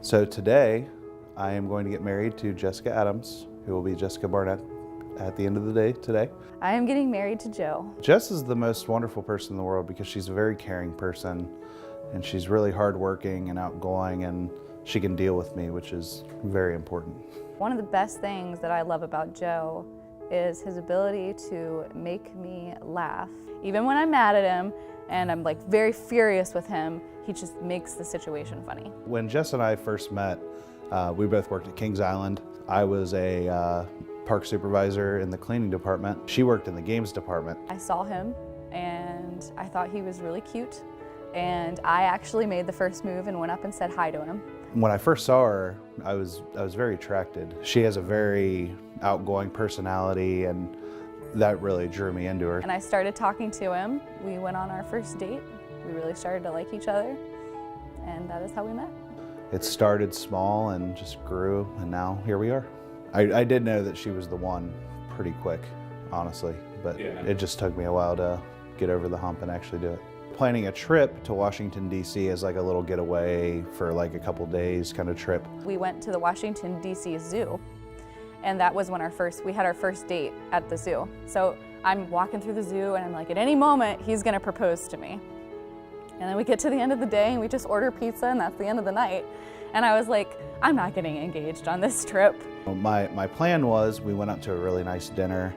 So today, I am going to get married to Jessica Adams, who will be Jessica Barnett at the end of the day today. I am getting married to Joe. Jess is the most wonderful person in the world because she's a very caring person, and she's really hardworking and outgoing, and she can deal with me, which is very important. One of the best things that I love about Joe is his ability to make me laugh. Even when I'm mad at him and I'm like very furious with him, he just makes the situation funny. When Jess and I first met, we both worked at Kings Island. I was a park supervisor in the cleaning department. She worked in the games department. I saw him and I thought he was really cute, and I actually made the first move and went up and said hi to him. When I first saw her, I was very attracted. She has a very outgoing personality, and that really drew me into her. And I started talking to him. We went on our first date. We really started to like each other, and that is how we met. It started small and just grew, and now here we are. I did know that she was the one pretty quick, honestly, but It just took me a while to get over the hump and actually do it. Planning a trip to Washington, D.C. as like a little getaway for like a couple days kind of trip. We went to the Washington, D.C. Zoo, and that was when we had our first date at the zoo. So I'm walking through the zoo and I'm like, at any moment, he's gonna propose to me. And then we get to the end of the day and we just order pizza, and that's the end of the night. And I was like, I'm not getting engaged on this trip. My plan was we went up to a really nice dinner,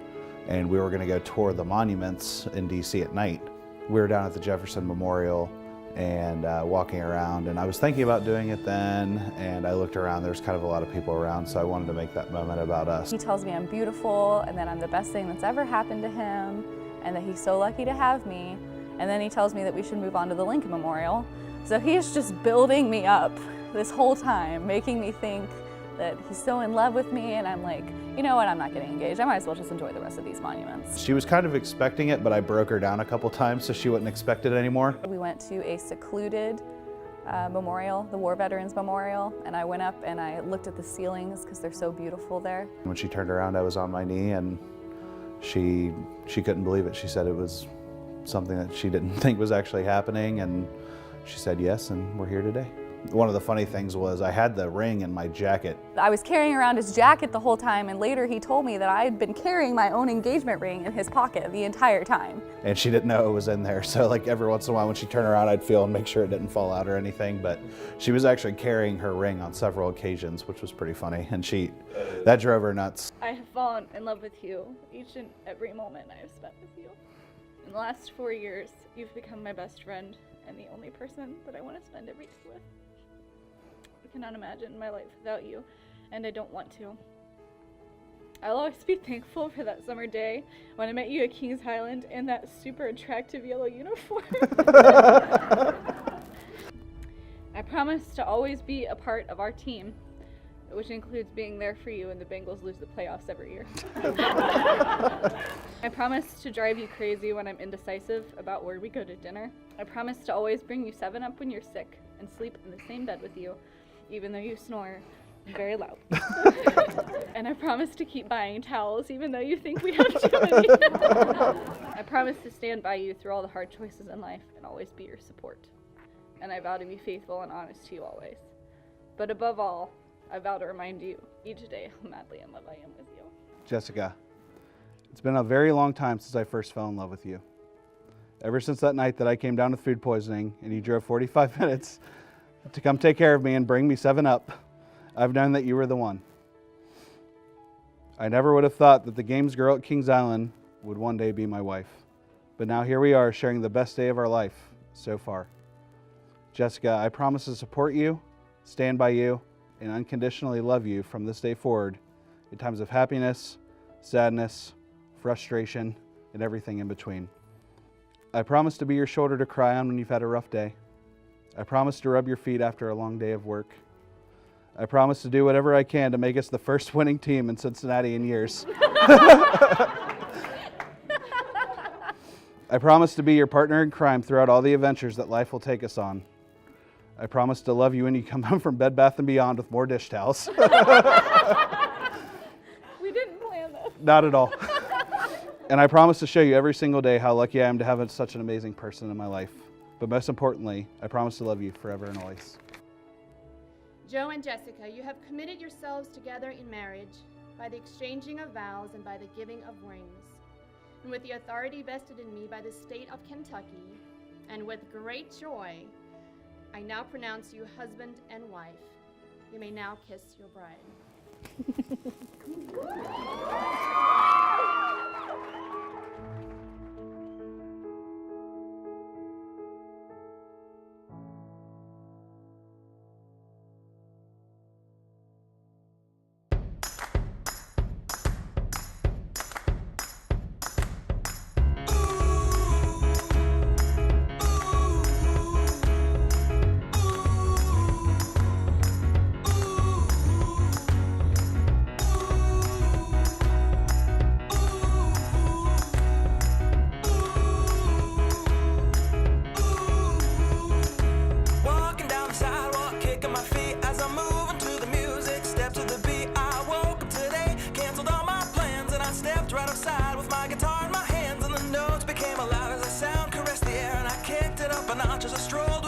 and we were gonna go tour the monuments in D.C. at night. We were down at the Jefferson Memorial and walking around, and I was thinking about doing it then, and I looked around, there's kind of a lot of people around, so I wanted to make that moment about us. He tells me I'm beautiful and that I'm the best thing that's ever happened to him and that he's so lucky to have me. And then he tells me that we should move on to the Lincoln Memorial. So he's just building me up this whole time, making me think that he's so in love with me, and I'm like, you know what, I'm not getting engaged. I might as well just enjoy the rest of these monuments. She was kind of expecting it, but I broke her down a couple times so she wouldn't expect it anymore. We went to a secluded memorial, the War Veterans Memorial, and I went up and I looked at the ceilings because they're so beautiful there. When she turned around, I was on my knee, and she couldn't believe it. She said it was something that she didn't think was actually happening, and she said yes, and we're here today. One of the funny things was I had the ring in my jacket. I was carrying around his jacket the whole time, and later he told me that I had been carrying my own engagement ring in his pocket the entire time. And she didn't know it was in there, so like every once in a while when she turned around, I'd feel and make sure it didn't fall out or anything, but she was actually carrying her ring on several occasions, which was pretty funny, and that drove her nuts. I have fallen in love with you each and every moment I have spent with you. In the last 4 years, you've become my best friend and the only person that I want to spend every day with. I cannot imagine my life without you, and I don't want to. I'll always be thankful for that summer day when I met you at Kings Island in that super attractive yellow uniform. I promise to always be a part of our team, which includes being there for you when the Bengals lose the playoffs every year. I promise to drive you crazy when I'm indecisive about where we go to dinner. I promise to always bring you 7-Up when you're sick and sleep in the same bed with you, even though you snore very loud. And I promise to keep buying towels even though you think we have too many. I promise to stand by you through all the hard choices in life and always be your support. And I vow to be faithful and honest to you always. But above all, I vow to remind you each day how madly in love I am with you. Jessica, it's been a very long time since I first fell in love with you. Ever since that night that I came down with food poisoning and you drove 45 minutes to come take care of me and bring me 7-Up, I've known that you were the one. I never would have thought that the games girl at Kings Island would one day be my wife. But now here we are sharing the best day of our life so far. Jessica, I promise to support you, stand by you, and unconditionally love you from this day forward in times of happiness, sadness, frustration, and everything in between. I promise to be your shoulder to cry on when you've had a rough day. I promise to rub your feet after a long day of work. I promise to do whatever I can to make us the first winning team in Cincinnati in years. I promise to be your partner in crime throughout all the adventures that life will take us on. I promise to love you when you come home from Bed Bath & Beyond with more dish towels. We didn't plan this. Not at all. And I promise to show you every single day how lucky I am to have such an amazing person in my life. But most importantly, I promise to love you forever and always. Joe and Jessica, you have committed yourselves together in marriage by the exchanging of vows and by the giving of rings. And with the authority vested in me by the state of Kentucky, and with great joy, I now pronounce you husband and wife. You may now kiss your bride. Right outside with my guitar in my hands, and the notes became a loud as the sound caressed the air, and I kicked it up a notch as I strolled